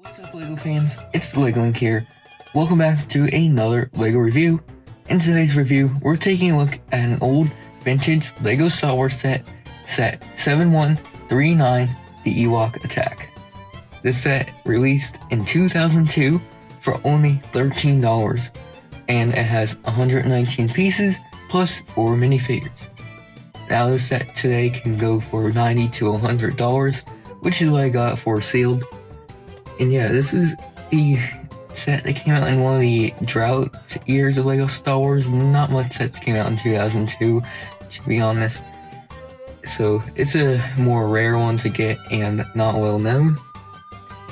What's up, LEGO fans? It's the LEGO Link here. Welcome back to another LEGO review. In today's review, we're taking a look at an old vintage LEGO Star Wars set 7139, the Ewok Attack. This set released in 2002 for only $13, and it has 119 pieces plus 4 minifigures. Now this set today can go for $90 to $100, which is what I got for sealed. And yeah, this is a set that came out in one of the drought years of LEGO Star Wars. Not much sets came out in 2002, to be honest. So it's a more rare one to get and not well known.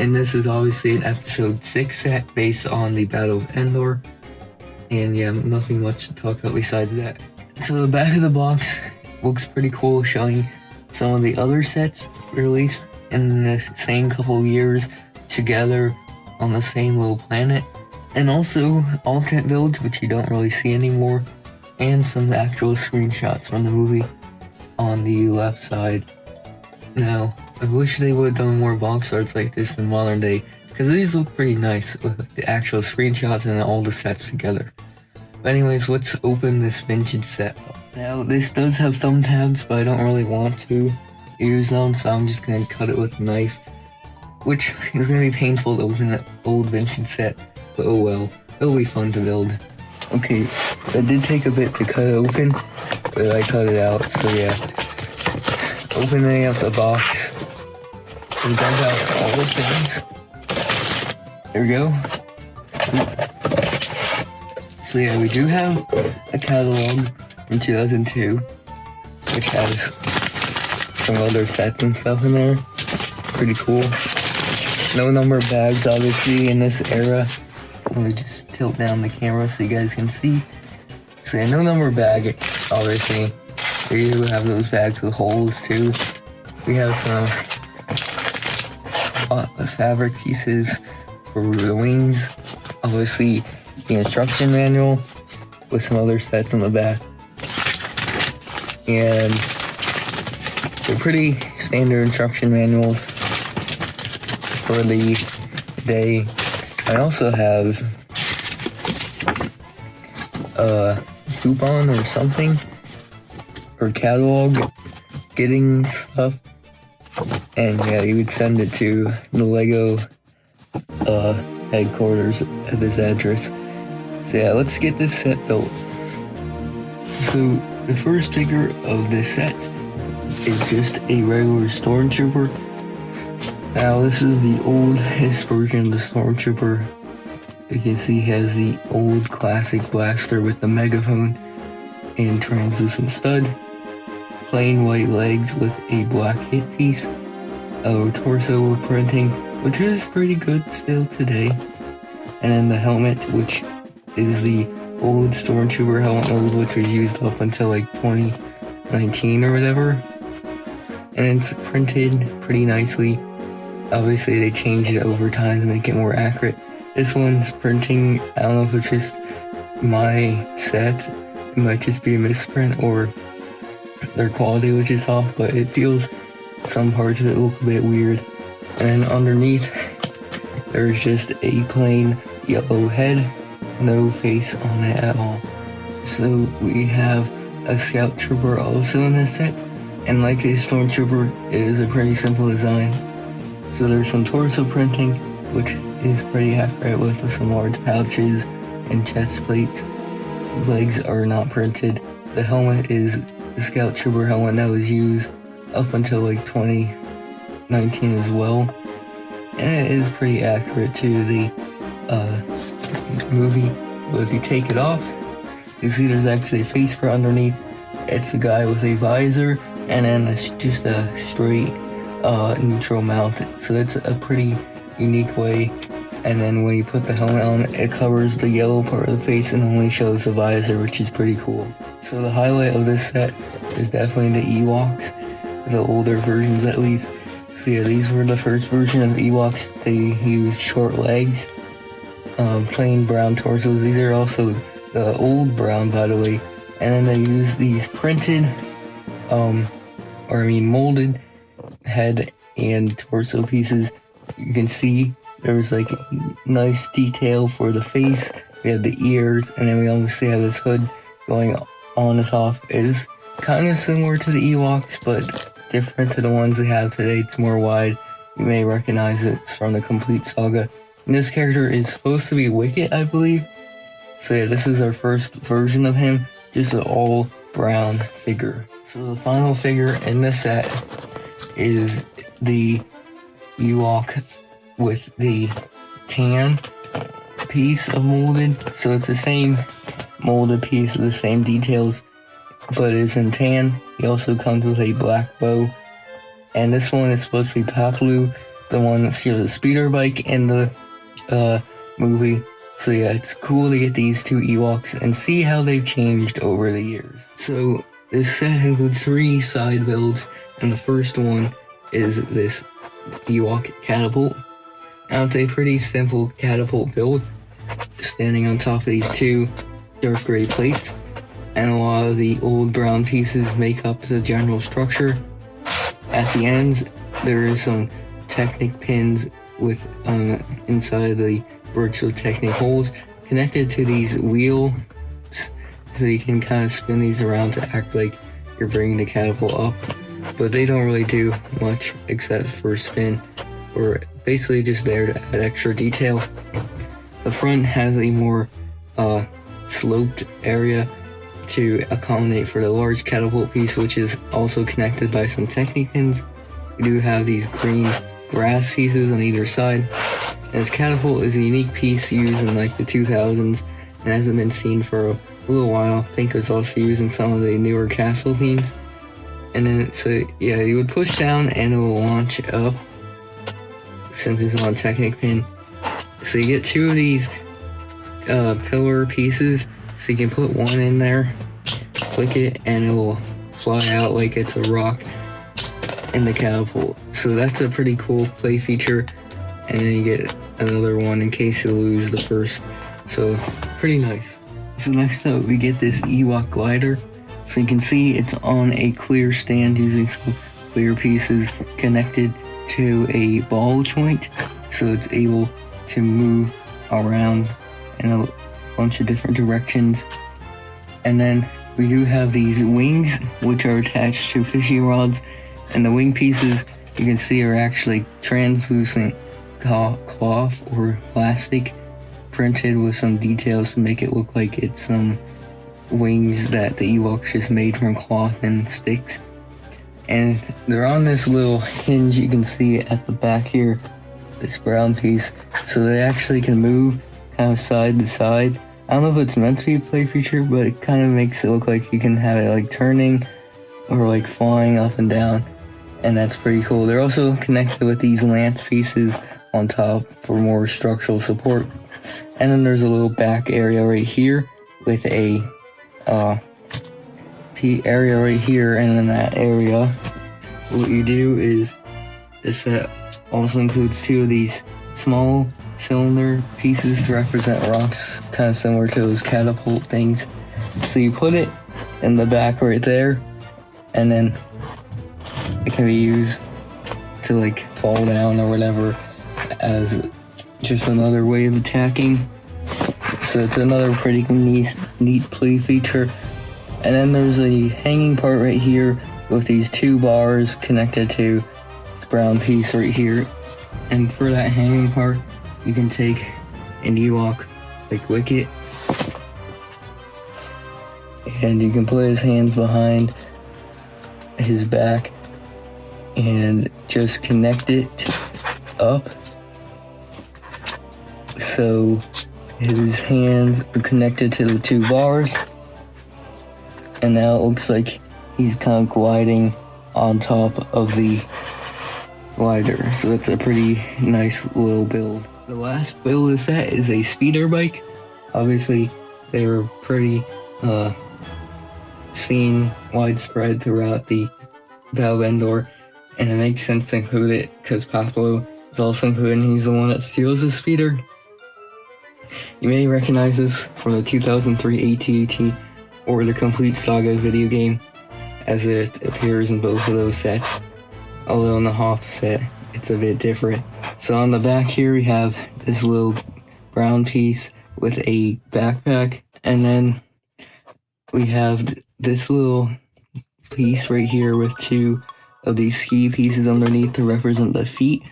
And this is obviously an episode 6 set based on the Battle of Endor. And yeah, nothing much to talk about besides that. So the back of the box looks pretty cool, showing some of the other sets released in the same couple of years together on the same little planet, and also alternate builds which you don't really see anymore, and some actual screenshots from the movie on the left side. Now, I wish they would have done more box arts like this in modern day, because these look pretty nice with the actual screenshots and all the sets together. But anyways, let's open this vintage set. Now, this does have thumb tabs, but I don't really want to use them, so I'm just going to cut it with a knife, which is going to be painful to open that old vintage set, but oh well, it'll be fun to build. Okay, that did take a bit to cut it open, but I cut it out, so yeah. Opening up the box, we dump out all the things. There we go. So yeah, we do have a catalog from 2002, which has some other sets and stuff in there. Pretty cool. No number of bags, obviously, in this era. Let me just tilt down the camera so you guys can see. So yeah, no number bag, obviously. We do have those bags with holes too. We have some fabric pieces for the wings. Obviously, the instruction manual with some other sets on the back. And they're pretty standard instruction manuals for the day. I also have a coupon or something or catalog getting stuff, and yeah, you would send it to the LEGO headquarters at this address. So yeah, let's get this set built. So the first figure of this set is just a regular Stormtrooper. Now this is the oldest version of the Stormtrooper. You can see he has the old classic blaster with the megaphone and translucent stud, plain white legs with a black hip piece, a torso printing, which is pretty good still today, and then the helmet, which is the old Stormtrooper helmet mode, which was used up until like 2019 or whatever, and it's printed pretty nicely. Obviously they changed it over time to make it more accurate. This one's printing, I don't know if it's just my set, it might just be a misprint or their quality was just off, but it feels some parts of it look a bit weird. And then underneath there's just a plain yellow head, no face on it at all. So we have a Scout Trooper also in this set, and like a Stormtrooper, it is a pretty simple design. So there's some torso printing, which is pretty accurate with some large pouches and chest plates. Legs are not printed. The helmet is the Scout Trooper helmet that was used up until like 2019 as well. And it is pretty accurate to the movie. But if you take it off, you see there's actually a face for underneath. It's a guy with a visor and then just a straight neutral mount, so that's a pretty unique way. And then when you put the helmet on, it covers the yellow part of the face and only shows the visor, which is pretty cool. So the highlight of this set is definitely the Ewoks, the older versions at least. So yeah, these were the first version of Ewoks. They used short legs, plain brown torsos. These are also the old brown, by the way. And then they used these printed, molded head and torso pieces. You can see There's like nice detail for the face. We have the ears, and then we obviously have this hood going on and off. It is kind of similar to the Ewoks, but different to the ones they have today. It's more wide. You may recognize it from the Complete Saga. And this character is supposed to be Wicket, I believe. So yeah, this is our first version of him, just an all brown figure. So the final figure in this set is the Ewok with the tan piece of molded. So it's the same molded piece with the same details, but it's in tan. He also comes with a black bow. And this one is supposed to be Paploo, the one that steals the speeder bike in the movie. So yeah, it's cool to get these two Ewoks and see how they've changed over the years. So this set includes 3 side builds, and the first one is this Ewok Catapult. Now it's a pretty simple catapult build, standing on top of these 2 dark gray plates, and a lot of the old brown pieces make up the general structure. At the ends, there is some Technic pins with inside the virtual Technic holes connected to these wheels, so you can kind of spin these around to act like you're bringing the catapult up, but they don't really do much except for spin, or basically just there to add extra detail. The front has a more sloped area to accommodate for the large catapult piece, which is also connected by some Technic pins. We do have these green brass pieces on either side. And this catapult is a unique piece used in like the 2000s and hasn't been seen for a little while. I think it's also used in some of the newer castle themes. And then yeah, you would push down and it will launch up since it's on a Technic pin. So you get 2 of these pillar pieces. So you can put one in there, click it, and it will fly out like it's a rock in the catapult. So that's a pretty cool play feature. And then you get another one in case you lose the first. So pretty nice. So next up we get this Ewok glider. So you can see it's on a clear stand using some clear pieces connected to a ball joint. So it's able to move around in a bunch of different directions. And then we do have these wings, which are attached to fishing rods, and the wing pieces you can see are actually translucent cloth or plastic printed with some details to make it look like it's some wings that the Ewoks just made from cloth and sticks. And they're on this little hinge you can see at the back here, this brown piece, so they actually can move kind of side to side. I don't know if it's meant to be a play feature, but it kind of makes it look like you can have it like turning or like flying up and down, and that's pretty cool. They're also connected with these lance pieces on top for more structural support. And then there's a little back area right here with a area right here, and in that area what you do is this set also includes 2 of these small cylinder pieces to represent rocks, kind of similar to those catapult things. So you put it in the back right there, and then it can be used to like fall down or whatever as just another way of attacking. So it's another pretty neat play feature. And then there's a hanging part right here with these 2 bars connected to the brown piece right here. And for that hanging part, you can take an Ewok like Wicket, and you can put his hands behind his back and just connect it up so his hands are connected to the 2 bars, and now it looks like he's kind of gliding on top of the glider. So that's a pretty nice little build. The last build of the set is a speeder bike. Obviously, they were pretty seen widespread throughout the Battle of Endor, and it makes sense to include it because Paploo is also included, and he's the one that steals the speeder. You may recognize this from the 2003 AT-AT or the Complete Saga video game, as it appears in both of those sets. Although in the Hoth set, it's a bit different. So on the back here we have this little brown piece with a backpack, and then we have this little piece right here with two of these ski pieces underneath to represent the feet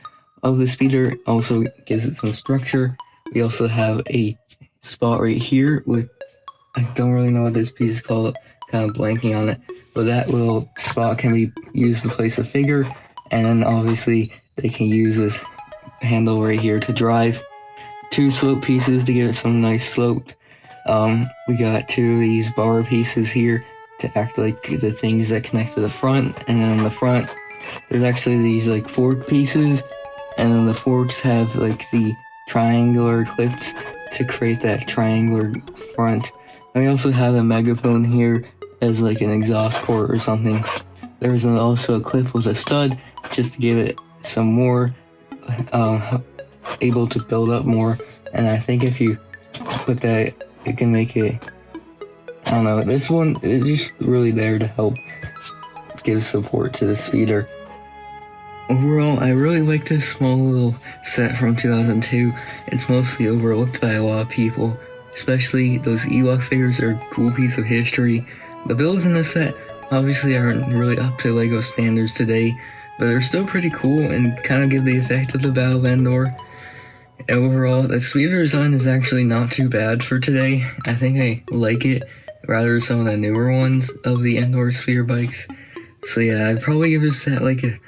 of the speeder. Also gives it some structure. We also have a spot right here with, I don't really know what this piece is called, kind of blanking on it, but that little spot can be used to place a figure, and then obviously they can use this handle right here to drive. Two slope pieces to give it some nice slope. We got two of these bar pieces here to act like the things that connect to the front, and then on the front there's actually these like fork pieces, and then the forks have like the triangular clips to create that triangular front. And we also have a megaphone here as like an exhaust port or something. There's also a clip with a stud just to give it some more able to build up more, and I think if you put that, it can make it, I don't know, this one is just really there to help give support to the speeder. Overall, I really like this small little set from 2002. It's mostly overlooked by a lot of people, especially those Ewok figures are a cool piece of history. The builds in this set obviously aren't really up to LEGO standards today, but they're still pretty cool and kind of give the effect of the Battle of Endor. Overall, the speeder design is actually not too bad for today. I think I like it rather than some of the newer ones of the Endor speeder bikes. So yeah, I'd probably give this set like a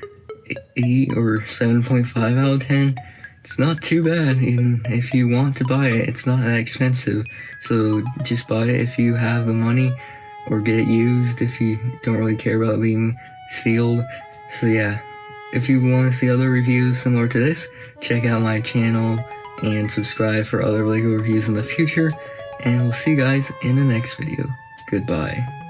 8 or 7.5 out of 10. It's not too bad, and if you want to buy it, it's not that expensive. So just buy it if you have the money, or get it used if you don't really care about being sealed. So yeah, if you want to see other reviews similar to this, check out my channel and subscribe for other LEGO reviews in the future, and we'll see you guys in the next video. Goodbye.